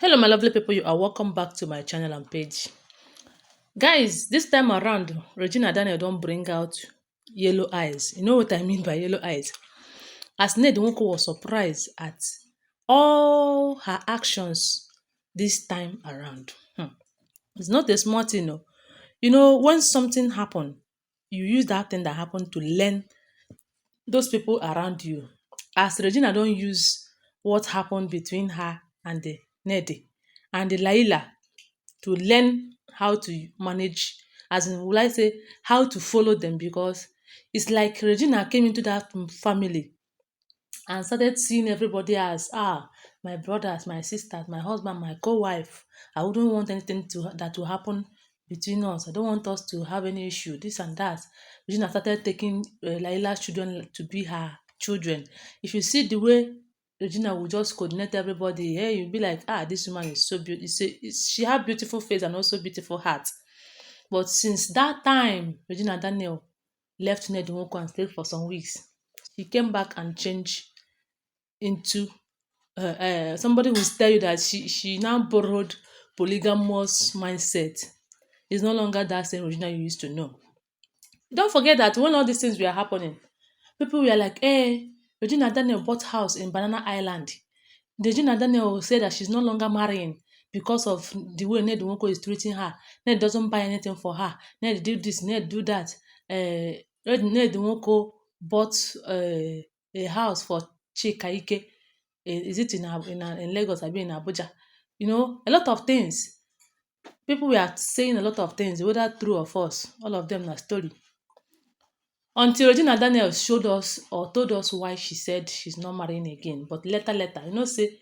Hello, my lovely people. You are welcome back to my channel and page. Guys, this time around, Regina Daniel don't bring out yellow eyes. You know what I mean by yellow eyes? As Ned Nwoko was surprised at all her actions this time around. It's not a small thing, no. When something happen, you use that thing that happened to learn those people around you. As Regina don't use what happened between her and the Nedi and the Laila to learn how to manage, as in will I say how to follow them, because it's like Regina came into that family and started seeing everybody as my brothers, my sisters, my husband, my co-wife. I wouldn't want anything to happen between us. I don't want us to have any issue, this and that. Regina started taking Laila's children to be her children. If you see the way Regina will just coordinate everybody, hey, you'll be like, this woman is so beautiful. She have beautiful face and also beautiful heart. But since that time, Regina Daniel left Ned Nwoko and stayed for some weeks, she came back and changed into somebody who tell you that she now borrowed polygamous mindset. It's no longer that same Regina you used to know. Don't forget that when all these things were happening, people were like, hey, Regina Daniel bought house in Banana Island. Regina Daniel said that she's no longer marrying because of the way Ned Nwoko is treating her. Ned doesn't buy anything for her. Ned do this, Ned do that. Ned Nwoko bought a house for Chika Ike. Is it in Lagos? I mean in Abuja. A lot of things. People were saying a lot of things, whether true or false. All of them are story. Until Regina Daniel showed us or told us why she said she's not marrying again. But later, say,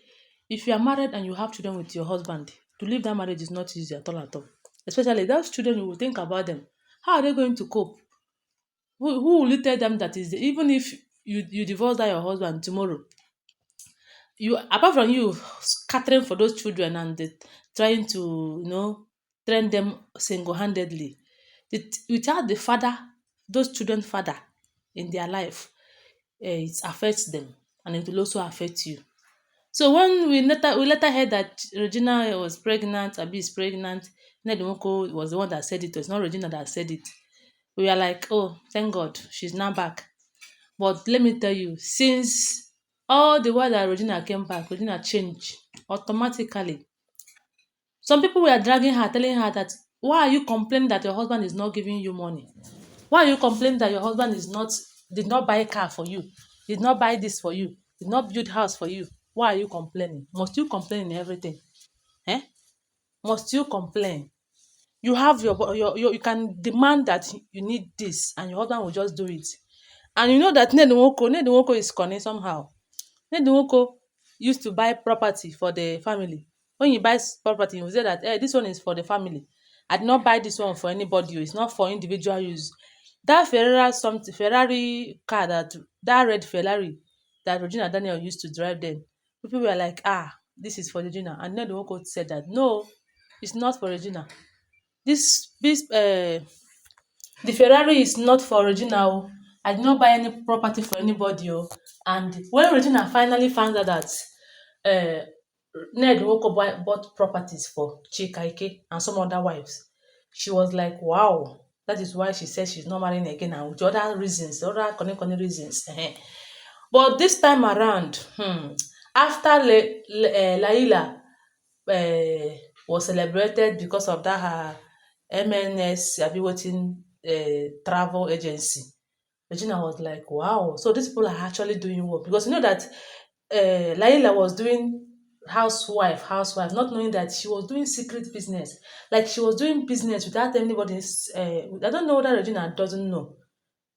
if you are married and you have children with your husband, to leave that marriage is not easy at all at all. Especially those children, you will think about them. How are they going to cope? Who will you tell them that is even if you divorce that your husband tomorrow, you apart from you scattering for those children and trying to train them single-handedly, without the father, those children father in their life, it affects them and it will also affect you. So when we later heard that Regina was pregnant, Abi is pregnant, Ned Nwoko was the one that said it. It's not Regina that said it. We are like, oh, thank God, she's now back. But let me tell you, since all the while that Regina came back, Regina changed automatically. Some people were dragging her, telling her that, why are you complaining that your husband is not giving you money? Why are you complaining that your husband did not buy a car for you, did not buy this for you, did not build house for you? Why are you complaining? Must you complain in everything? Eh? Must you complain? You have your you can demand that you need this and your husband will just do it. And you know that Ned Nwoko is cunning somehow. Ned Nwoko used to buy property for the family. When he buys property, he will say that, this one is for the family. I did not buy this one for anybody. It's not for individual use. That Ferrari car, that red Ferrari that Regina Daniel used to drive then, people were like, this is for Regina. And Ned Nwoko said that, no, it's not for Regina. The Ferrari is not for Regina. Oh. I did not buy any property for anybody. Oh. And when Regina finally found out that uh, Ned Nwoko bought properties for Chika Ike and some other wives, she was like, wow, that is why she said she's not marrying again, and with other reasons, other connect reasons. But this time around, after Laila was celebrated because of that her MNS abi wetin travel agency, Regina was like, wow, so these people are actually doing well, because you know that Laila was doing housewife, not knowing that she was doing secret business. Like she was doing business without anybody's. I don't know whether Regina doesn't know,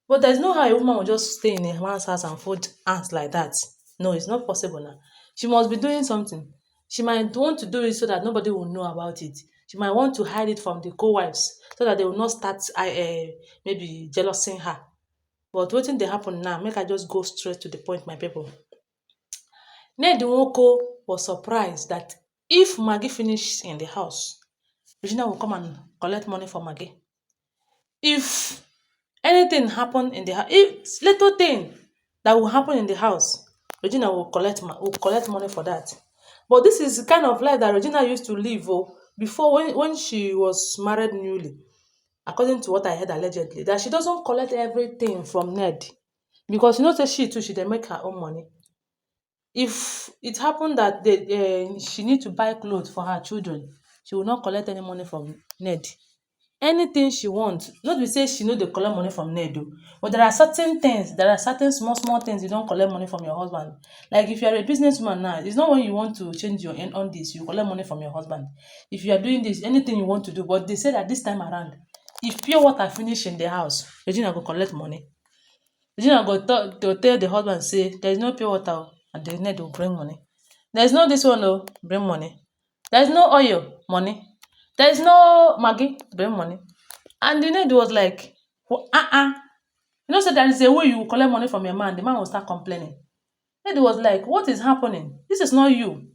but there's no how a woman will just stay in a man's house and fold hands like that. No, it's not possible now. She must be doing something. She might want to do it so that nobody will know about it. She might want to hide it from the co-wives so that they will not start maybe jealousing her. But wetin dey happen now, make I just go straight to the point, my people. Ned Nwoko was surprised that if Maggie finish in the house, Regina will come and collect money for Maggie. If anything happen in the house, if little thing that will happen in the house, Regina will collect money for that. But this is the kind of life that Regina used to live before when she was married newly. According to what I heard allegedly, that she doesn't collect everything from Ned. Because you know say she too, she dey make her own money. If it happened that she need to buy clothes for her children, she will not collect any money from Ned. Anything she want, not be say she no dey collect money from Ned o, but there are certain small small things you don collect money from your husband. Like if you are a businesswoman now, it's not when you want to change your end on this, you collect money from your husband. If you are doing this, anything you want to do, but they say that this time around, if pure water finish in the house, Regina go collect money. Regina go tell the husband say there is no pure water and the Ned will bring money. There is no this one bring money. There is no oil, money. There is no Maggi, bring money. And the Ned was like, you know, so there is a way you collect money from your man, the man will start complaining. Ned was like, what is happening? This is not you.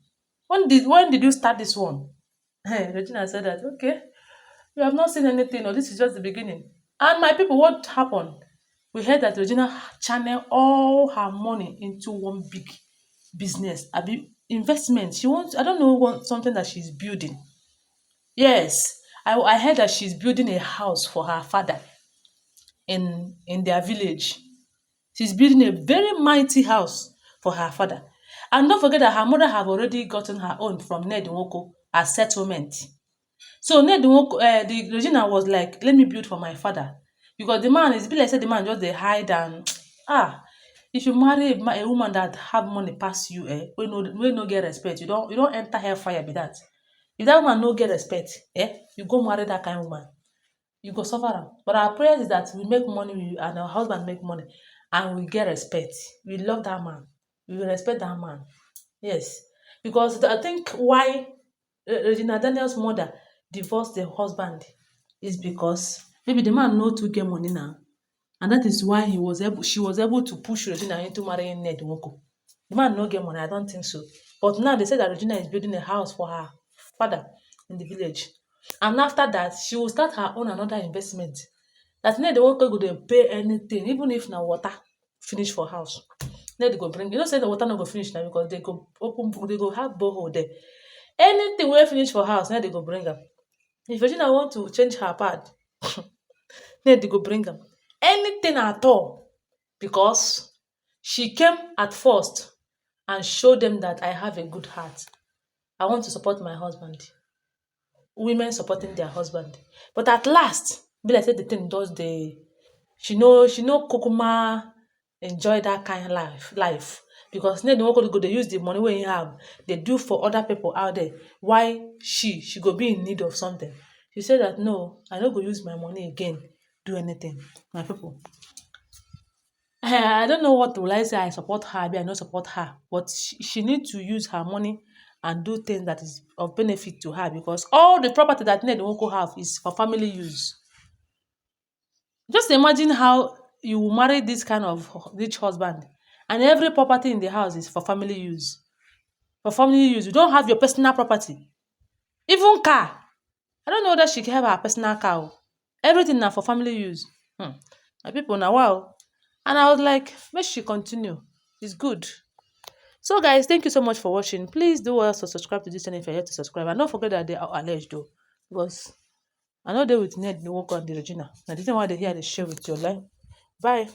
When did you start this one? Regina said that, okay, you have not seen anything, or this is just the beginning. And my people, what happened? We heard that Regina channel all her money into one big business, investment. She wants, I don't know, something that she's building. Yes, I heard that she's building a house for her father in their village. She's building a very mighty house for her father. And don't forget that her mother have already gotten her own from Ned Nwoko as settlement. So Ned Nwoko, the Regina was like, let me build for my father. Because the man, it's be like say the man just dey hide and if you marry a woman that have money pass you, wey no get respect, you don't enter hellfire be that. If that woman no get respect, you go marry that kind of woman, you go suffer am. But our prayer is that we make money, and our husband make money, and we get respect. We love that man. We will respect that man. Yes. Because I think why Regina Daniel's mother divorced the husband is because maybe the man no too get money now. And that is why she was able to push Regina into marrying Ned Nwoko. The man no get money, I don't think so. But now they say that Regina is building a house for her father in the village. And after that, she will start her own another investment. That Ned Nwoko go dey pay anything, even if na water finish for house. Ned go bring, you know say the water no go finish now because they go have borehole there. Anything wey finish for house, Ned go bring am. If Regina want to change her pad, Ned go bring am. Anything at all, because she came at first and showed them that I have a good heart. I want to support my husband. Women supporting their husband. But at last, be like say the thing does she no kukuma enjoy that kind life. Because Ned Nwoko go dey use the money wey he have, they do for other people out there. Why she go be in need of something? She said that no, I no go use my money again, do anything. My people, I don't know what will I say. I support her, I no support her, but she need to use her money and do things that is of benefit to her, because all the property that Ned Nwoko have is for family use. Just imagine how you will marry this kind of rich husband, and every property in the house is for family use. For family use, you don't have your personal property. Even car. I don't know whether she can have her personal car. Everything now for family use. My people now, wow. And I was like, make she continue. It's good. So guys, thank you so much for watching. Please do also subscribe to this channel if you're yet to subscribe. And don't forget that they are alleged though. Because I know they with Ned Nwoko and the Regina. Now this is why they here they share with your life. Bye.